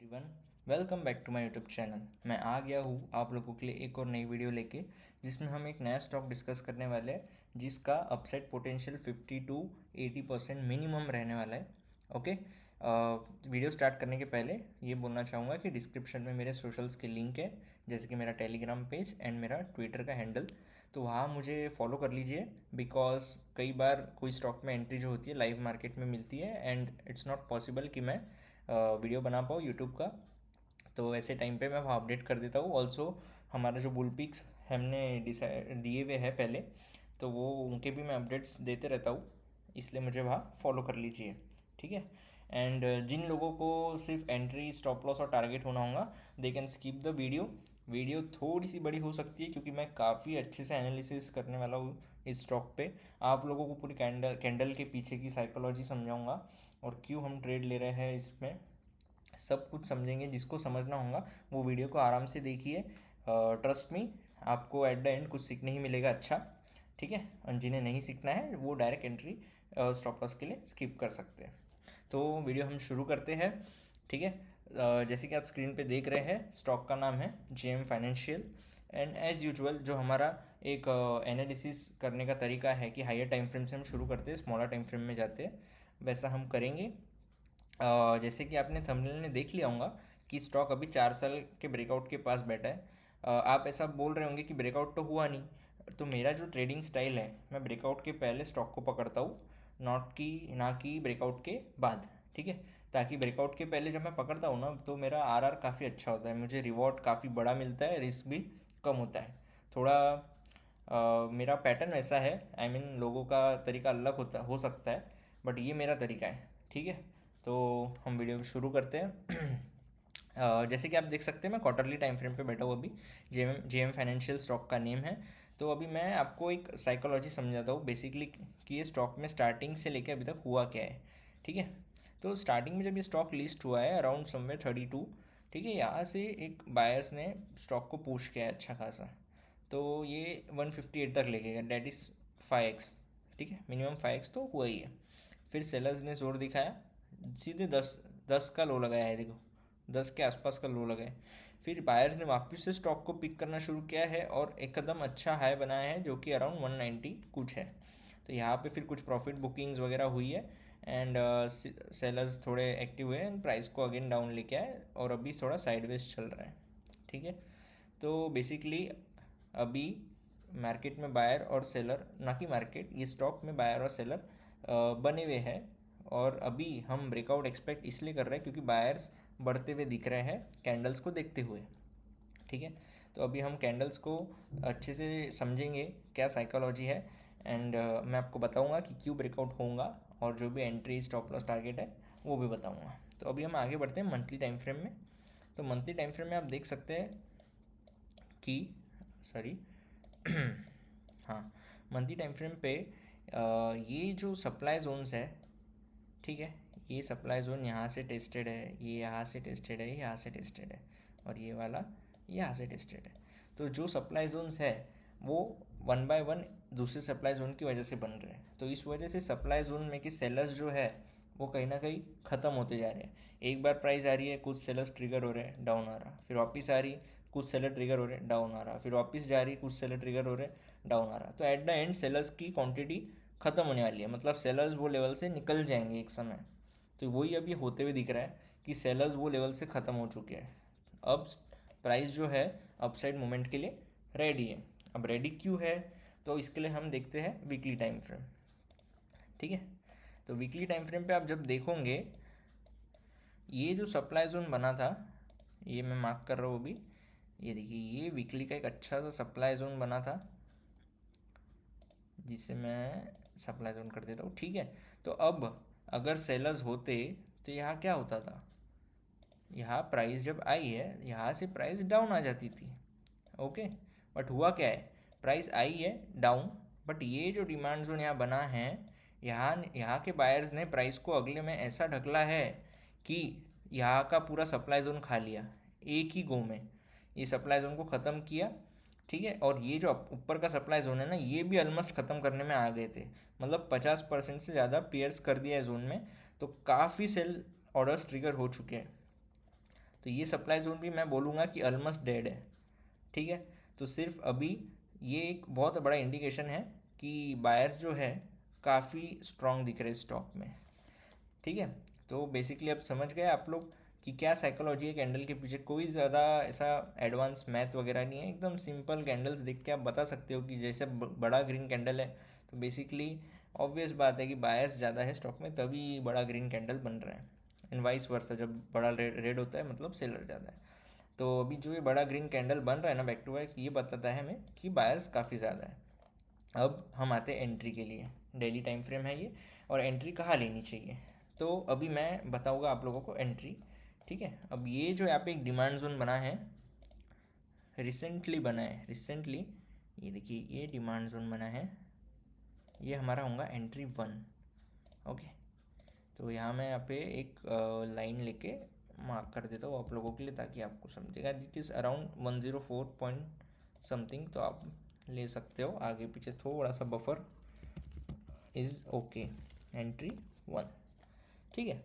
Everyone, welcome back to my YouTube channel. मैं आ गया हूँ आप लोगों के लिए एक और नई वीडियो लेके, जिसमें हम एक नया स्टॉक डिस्कस करने वाले हैं जिसका अपसाइड पोटेंशियल 50 to 80% मिनिमम रहने वाला है। ओके। वीडियो स्टार्ट करने के पहले ये बोलना चाहूँगा कि डिस्क्रिप्शन में मेरे सोशल्स के लिंक है, जैसे कि मेरा टेलीग्राम पेज एंड मेरा ट्विटर का हैंडल। तो वहाँ मुझे फॉलो कर लीजिए, बिकॉज कई बार कोई स्टॉक में एंट्री जो होती है लाइव मार्केट में मिलती है एंड इट्स नॉट पॉसिबल कि मैं वीडियो बना पाऊँ यूट्यूब का। तो ऐसे टाइम पे मैं वहाँ अपडेट कर देता हूँ। ऑल्सो हमारा जो बुल पिक्स हमने डिसाइड दिए हुए हैं पहले, तो वो उनके भी मैं अपडेट्स देते रहता हूँ, इसलिए मुझे वहाँ फॉलो कर लीजिए। ठीक है। एंड जिन लोगों को सिर्फ एंट्री, स्टॉप लॉस और टारगेट होना होगा, they can skip the video थोड़ी सी बड़ी हो सकती है, क्योंकि मैं काफ़ी अच्छे से एनालिसिस करने वाला हूँ इस स्टॉक पे। आप लोगों को पूरी कैंडल के पीछे की साइकोलॉजी समझाऊंगा और क्यों हम ट्रेड ले रहे हैं, इसमें सब कुछ समझेंगे। जिसको समझना होगा वो वीडियो को आराम से देखिए। ट्रस्ट मी, आपको एट द एंड कुछ सीखने ही मिलेगा अच्छा। ठीक है। और जिन्हें नहीं सीखना है वो डायरेक्ट एंट्री स्टॉप लॉस के लिए स्किप कर सकते हैं। तो वीडियो हम शुरू करते हैं। ठीक है। जैसे कि आप स्क्रीन पे देख रहे हैं, स्टॉक का नाम है JM financial. And as usual जो हमारा एक एनालिसिस करने का तरीका है कि हायर टाइम फ्रेम से हम शुरू करते हैं, स्मॉलर टाइम फ्रेम में जाते हैं, वैसा हम करेंगे। जैसे कि आपने थंबनेल में देख लिया होगा कि स्टॉक अभी 4 साल के ब्रेकआउट के पास बैठा है। आप ऐसा बोल रहे होंगे कि ब्रेकआउट तो हुआ नहीं। तो मेरा जो ट्रेडिंग स्टाइल है, मैं ब्रेकआउट के पहले स्टॉक को पकड़ता हूँ, ना कि ब्रेकआउट के बाद। ठीक है। ताकि ब्रेकआउट के पहले जब मैं पकड़ता हूँ ना, तो मेरा आरआर काफ़ी अच्छा होता है, मुझे रिवॉर्ड काफ़ी बड़ा मिलता है, रिस्क भी कम होता है थोड़ा। मेरा पैटर्न वैसा है, आई मीन लोगों का तरीका अलग हो सकता है, बट ये मेरा तरीका है। ठीक है। तो हम वीडियो शुरू करते हैं। जैसे कि आप देख सकते हैं, मैं क्वार्टरली टाइम फ्रेम पे बैठा हूँ अभी। जेएम फाइनेंशियल स्टॉक का नेम है। तो अभी मैं आपको एक साइकोलॉजी समझाता हूँ बेसिकली, कि ये स्टॉक में स्टार्टिंग से लेकर अभी तक हुआ क्या है। ठीक है। तो स्टार्टिंग में जब ये स्टॉक लिस्ट हुआ है अराउंड समवेयर 32, ठीक है, यहाँ से एक बायर्स ने स्टॉक को पुश किया है अच्छा खासा। तो ये 158 तक ले गया, डैट इज़ 5x। ठीक है, मिनिमम 5x तो हुआ ही है। फिर सेलर्स ने जोर दिखाया, सीधे 10 का लो लगाया है, देखो 10 के आसपास का लो लगाया। फिर बायर्स ने वापस से स्टॉक को पिक करना शुरू किया है और एक कदम अच्छा हाई बनाया है, जो कि अराउंड 190 कुछ है। तो यहाँ पे फिर कुछ प्रॉफिट बुकिंग्स वगैरह हुई है एंड सेलर्स थोड़े एक्टिव हुए एंड प्राइस को अगेन डाउन लेके आए, और अभी थोड़ा साइडवेज चल रहा है। ठीक है। तो बेसिकली अभी मार्केट में बायर और सेलर, ना कि मार्केट, ये स्टॉक में बायर और सेलर बने हुए हैं। और अभी हम ब्रेकआउट एक्सपेक्ट इसलिए कर रहे हैं क्योंकि बायर्स बढ़ते हुए दिख रहे हैं कैंडल्स को देखते हुए। ठीक है। तो अभी हम कैंडल्स को अच्छे से समझेंगे क्या साइकोलॉजी है, एंड मैं आपको बताऊंगा कि क्यों ब्रेकआउट होऊंगा, और जो भी एंट्री, स्टॉप लॉस, टारगेट है वो भी बताऊंगा। तो अभी हम आगे बढ़ते हैं मंथली टाइम फ्रेम में। तो मंथली टाइम फ्रेम में आप देख सकते हैं कि, सॉरी, हाँ, मंथली टाइम फ्रेम पे ये जो सप्लाई जोन्स है, ठीक है, ये सप्लाई जोन यहाँ से टेस्टेड है, ये यहाँ से टेस्टेड है, ये यहाँ से टेस्टेड है, और ये वाला यहाँ से टेस्टेड है। तो जो सप्लाई जोन्स है वो वन बाय वन दूसरे सप्लाई जोन की वजह से बन रहे हैं। तो इस वजह से सप्लाई जोन में कि सेलर्स जो है वो कहीं ना कहीं ख़त्म होते जा रहे हैं। एक बार प्राइस आ रही है, कुछ सेलर्स ट्रिगर हो रहे हैं, डाउन आ रहा, फिर वापस आ रही, कुछ सेलर ट्रिगर हो रहे हैं, डाउन आ रहा, फिर वापस जा रही, कुछ सेलर ट्रिगर हो रहे हैं, डाउन आ रहा। तो एट द एंड सेलर्स की क्वांटिटी ख़त्म होने वाली है, मतलब सेलर्स वो लेवल से निकल जाएंगे एक समय। तो वही अभी होते हुए दिख रहा है कि सेलर्स वो लेवल से ख़त्म हो चुके हैं। अब प्राइस जो है अपसाइड मोमेंट के लिए रेडी है। अब रेडी क्यों है, तो इसके लिए हम देखते हैं वीकली टाइम फ्रेम। ठीक है। तो वीकली टाइम फ्रेम पे आप जब देखोगे, ये जो सप्लाई जोन बना था, ये मैं मार्क कर रहा हूँ अभी, ये देखिए, ये वीकली का एक अच्छा सा सप्लाई जोन बना था, जिसे मैं सप्लाई जोन कर देता हूँ। ठीक है। तो अब अगर सेलर्स होते तो यहाँ क्या होता था, यहाँ प्राइस जब आई है यहाँ से प्राइस डाउन आ जाती थी। ओके। बट हुआ क्या है, प्राइस आई है डाउन, बट ये जो डिमांड जोन यहाँ बना है, यहाँ के बायर्स ने प्राइस को अगले में ऐसा ढकला है कि यहाँ का पूरा सप्लाई जोन खा लिया एक ही गो में, ये सप्लाई जोन को ख़त्म किया। ठीक है। और ये जो ऊपर का सप्लाई जोन है ना, ये भी ऑलमोस्ट ख़त्म करने में आ गए थे, मतलब 50% से ज़्यादा पियर्स कर दिया है जोन में। तो काफ़ी सेल ऑर्डर्स ट्रिगर हो चुके हैं। तो ये सप्लाई जोन भी मैं बोलूँगा कि ऑलमोस्ट डेड है। ठीक है, तो सिर्फ अभी ये एक बहुत बड़ा इंडिकेशन है कि बायर्स जो है काफ़ी स्ट्रांग दिख रहे स्टॉक में। ठीक है, तो बेसिकली अब समझ गए आप लोग कि क्या साइकोलॉजी है कैंडल के पीछे। कोई ज़्यादा ऐसा एडवांस मैथ वगैरह नहीं है, एकदम सिंपल कैंडल्स देख के आप बता सकते हो कि जैसे बड़ा ग्रीन कैंडल है तो बेसिकली ऑब्वियस बात है कि बायस ज़्यादा है स्टॉक में, तभी बड़ा ग्रीन कैंडल बन रहा है। एंड वाइस वर्सा, जब बड़ा रेड होता है मतलब सेलर ज़्यादा है। तो अभी जो ये बड़ा ग्रीन कैंडल बन रहा है ना बैक टू बैक, ये बताता है हमें कि बायर्स काफ़ी ज़्यादा है। अब हम आते हैं एंट्री के लिए। डेली टाइम फ्रेम है ये, और एंट्री कहाँ लेनी चाहिए, तो अभी मैं बताऊंगा आप लोगों को एंट्री। ठीक है, अब ये जो यहाँ पे एक डिमांड जोन बना है, रिसेंटली बना है, रिसेंटली, ये देखिए ये डिमांड जोन बना है, ये हमारा होगा एंट्री 1। ओके, तो यहाँ मैं यहाँ पे एक लाइन लेके मार्क कर देता हूँ आप लोगों के लिए ताकि आपको समझेगा। It is around 104 point something, तो आप ले सकते हो, आगे पीछे थोड़ा सा बफर इज़ ओके। एंट्री 1। ठीक है,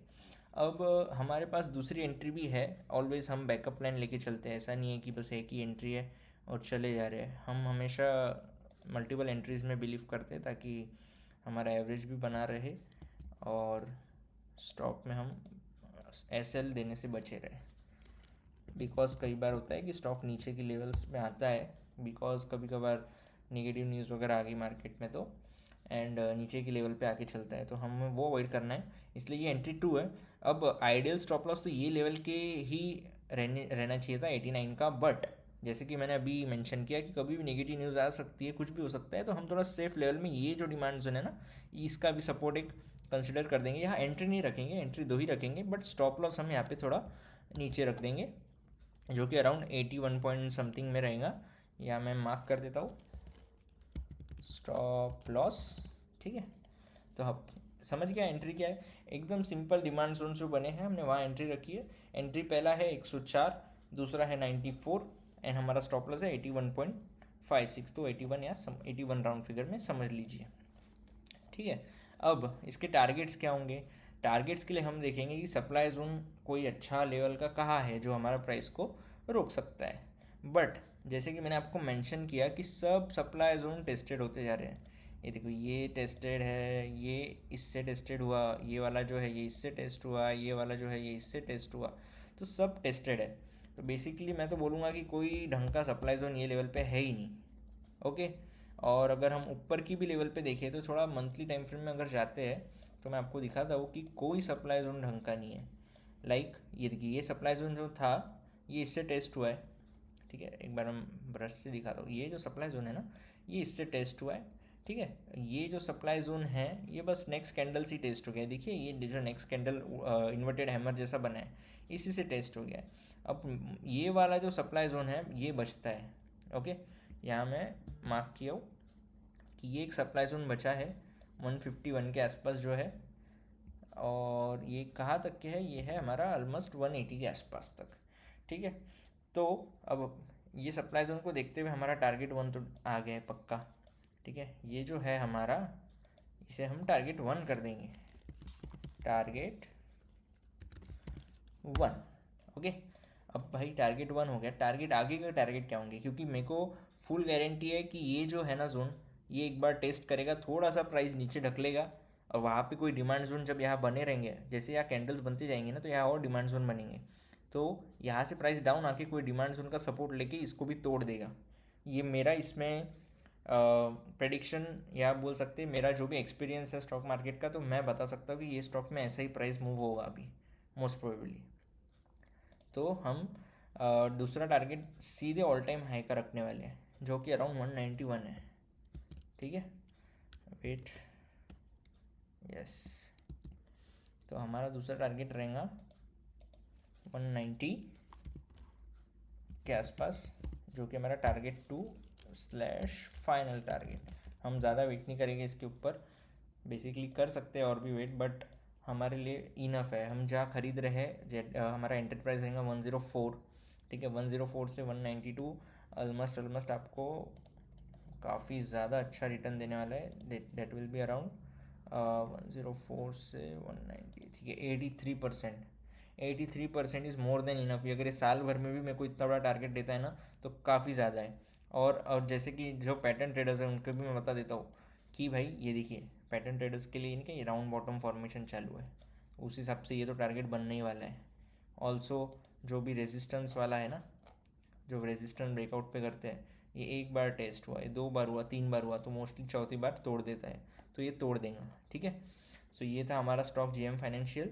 अब हमारे पास दूसरी एंट्री भी है। ऑलवेज हम बैकअप प्लान लेके चलते हैं, ऐसा नहीं है कि बस एक ही एंट्री है और चले जा रहे हैं। हम हमेशा मल्टीपल एंट्रीज में बिलीव करते हैं ताकि हमारा एवरेज भी बना रहे और स्टॉक में हम एसएल देने से बचे रहे। बिकॉज कई बार होता है कि स्टॉक नीचे की लेवल्स में आता है, बिकॉज कभी कभार निगेटिव न्यूज़ वगैरह आ गई मार्केट में, तो एंड नीचे की लेवल पे आके चलता है, तो हमें वो अवॉइड करना है, इसलिए ये एंट्री 2 है। अब आइडियल स्टॉप लॉस तो ये लेवल के ही रहना चाहिए था 89 का, बट जैसे कि मैंने अभी मेंशन किया कि कभी भी नेगेटिव न्यूज़ आ सकती है, कुछ भी हो सकता है, तो हम थोड़ा सेफ लेवल में ये जो डिमांड जोन है ना, इसका भी सपोर्ट एक कंसिडर कर देंगे। यहाँ एंट्री नहीं रखेंगे, एंट्री 2 ही रखेंगे, बट स्टॉप लॉस हम यहाँ पे थोड़ा नीचे रख देंगे, जो कि अराउंड 81 पॉइंट समथिंग में रहेगा। या मैं मार्क कर देता हूँ स्टॉप लॉस। ठीक है, तो आप समझ गया एंट्री क्या है। एकदम सिंपल डिमांड जोन जो बने हैं हमने वहाँ एंट्री रखी है। एंट्री पहला है 104, दूसरा है 94, एंड हमारा स्टॉप लॉस है 81.56, तो 81 या 81 राउंड फिगर में समझ लीजिए। ठीक है, अब इसके टारगेट्स क्या होंगे। टारगेट्स के लिए हम देखेंगे कि सप्लाई जोन कोई अच्छा लेवल का कहाँ है जो हमारा प्राइस को रोक सकता है। बट जैसे कि मैंने आपको मेंशन किया कि सब सप्लाई जोन टेस्टेड होते जा रहे हैं। ये देखो, ये टेस्टेड है, ये इससे टेस्टेड हुआ, ये वाला जो है ये इससे टेस्ट हुआ, ये वाला जो है ये इससे टेस्ट हुआ, तो सब टेस्टेड है। तो बेसिकली मैं तो बोलूँगा कि कोई ढंग का सप्लाई जोन ये लेवल पे है ही नहीं। ओके, और अगर हम ऊपर की भी लेवल पे देखें तो थोड़ा मंथली टाइम फ्रेम में अगर जाते हैं तो मैं आपको दिखाता हूँ कि कोई सप्लाई जोन ढंग का नहीं है। लाइक ये देखिए, ये सप्लाई जोन जो था ये इससे टेस्ट हुआ है। ठीक है, एक बार हम ब्रश से दिखाता हूँ, ये जो सप्लाई जोन है ना ये इससे टेस्ट हुआ है। ठीक है, ये जो सप्लाई जोन है ये बस नेक्स्ट कैंडल से टेस्ट हो गया है। देखिए ये जो नेक्स्ट कैंडल इन्वर्टेड हैमर जैसा बना है इसी से टेस्ट हो गया है। अब ये वाला जो सप्लाई जोन है ये बचता है। ओके, यहाँ मैं मार्क किया हूँ कि ये एक सप्लाई जोन बचा है 151 के आसपास जो है, और ये कहाँ तक के है, ये है हमारा ऑलमोस्ट 180 के आसपास तक। ठीक है, तो अब ये सप्लाई जोन को देखते हुए हमारा टारगेट 1 तो आ गया है पक्का। ठीक है, ये जो है हमारा, इसे हम टारगेट 1 कर देंगे, टारगेट 1। ओके, अब भाई टारगेट 1 हो गया, टारगेट आगे का टारगेट क्या होंगे, क्योंकि मेरे को फुल गारंटी है कि ये जो है ना जोन, ये एक बार टेस्ट करेगा, थोड़ा सा प्राइस नीचे ढकलेगा, और वहाँ पे कोई डिमांड जोन जब यहाँ बने रहेंगे, जैसे यहाँ कैंडल्स बनते जाएंगे ना तो यहाँ और डिमांड जोन बनेंगे, तो यहाँ से प्राइस डाउन आके कोई डिमांड जोन का सपोर्ट लेके इसको भी तोड़ देगा। ये मेरा इसमें प्रेडिक्शन, या बोल सकते हैं मेरा जो भी एक्सपीरियंस है स्टॉक मार्केट का, तो मैं बता सकता हूँ कि ये स्टॉक में ऐसा ही प्राइस मूव होगा अभी मोस्ट प्रोबेबली। तो हम दूसरा टारगेट सीधे ऑल टाइम हाई का रखने वाले हैं, जो कि अराउंड 191 है। ठीक है, वेट, यस, तो हमारा दूसरा टारगेट रहेगा 190 के आसपास, जो कि हमारा टारगेट 2 स्लैश फाइनल टारगेट। हम ज़्यादा वेट नहीं करेंगे इसके ऊपर, बेसिकली कर सकते हैं और भी वेट, बट हमारे लिए इनफ है। हम जहाँ खरीद रहे हैं हमारा एंटरप्राइज रहेगा 104। ठीक है, 104 से 192 ऑलमोस्ट आपको काफ़ी ज़्यादा अच्छा रिटर्न देने वाला है। डेट विल बी अराउंड 104 से 190। ठीक है, 83%। 83% इज़ मोर देन इनफ। अगर ये साल भर में भी मेरे को इतना बड़ा टारगेट देता है ना तो काफ़ी ज़्यादा है। और जैसे कि जो पैटर्न ट्रेडर्स हैं उनको भी मैं बता देता हूँ कि भाई ये देखिए पैटर्न ट्रेडर्स के लिए इनके राउंड बॉटम फॉर्मेशन चालू है, उस हिसाब से ये तो टारगेट बनने ही वाला है। ऑल्सो जो भी रेजिस्टेंस वाला है ना, जो रेजिस्टेंस ब्रेकआउट पे करते हैं, ये एक बार टेस्ट हुआ, ये 2 बार हुआ, 3 बार हुआ, तो मोस्टली चौथी बार तोड़ देता है, तो ये तोड़ देगा। ठीक है, सो ये था हमारा स्टॉक जीएम फाइनेंशियल।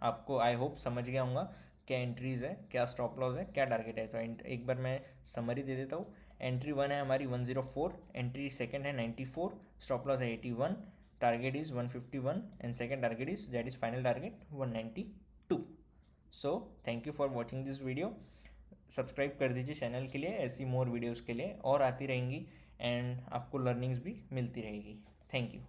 आपको आई होप समझ गया होगा क्या एंट्रीज़ है, क्या स्टॉप लॉस है, क्या टारगेट है। तो एक बार मैं समरी दे देता हूँ। एंट्री 1 है हमारी 104, एंट्री सेकंड है 94, स्टॉप लॉस है 81, target is 151 and second target is that is final target 192। So thank you for watching this video. Subscribe कर दीजिए चैनल के लिए, ऐसी मोर वीडियोज़ के लिए और आती रहेंगी एंड आपको लर्निंग्स भी मिलती रहेगी। Thank you.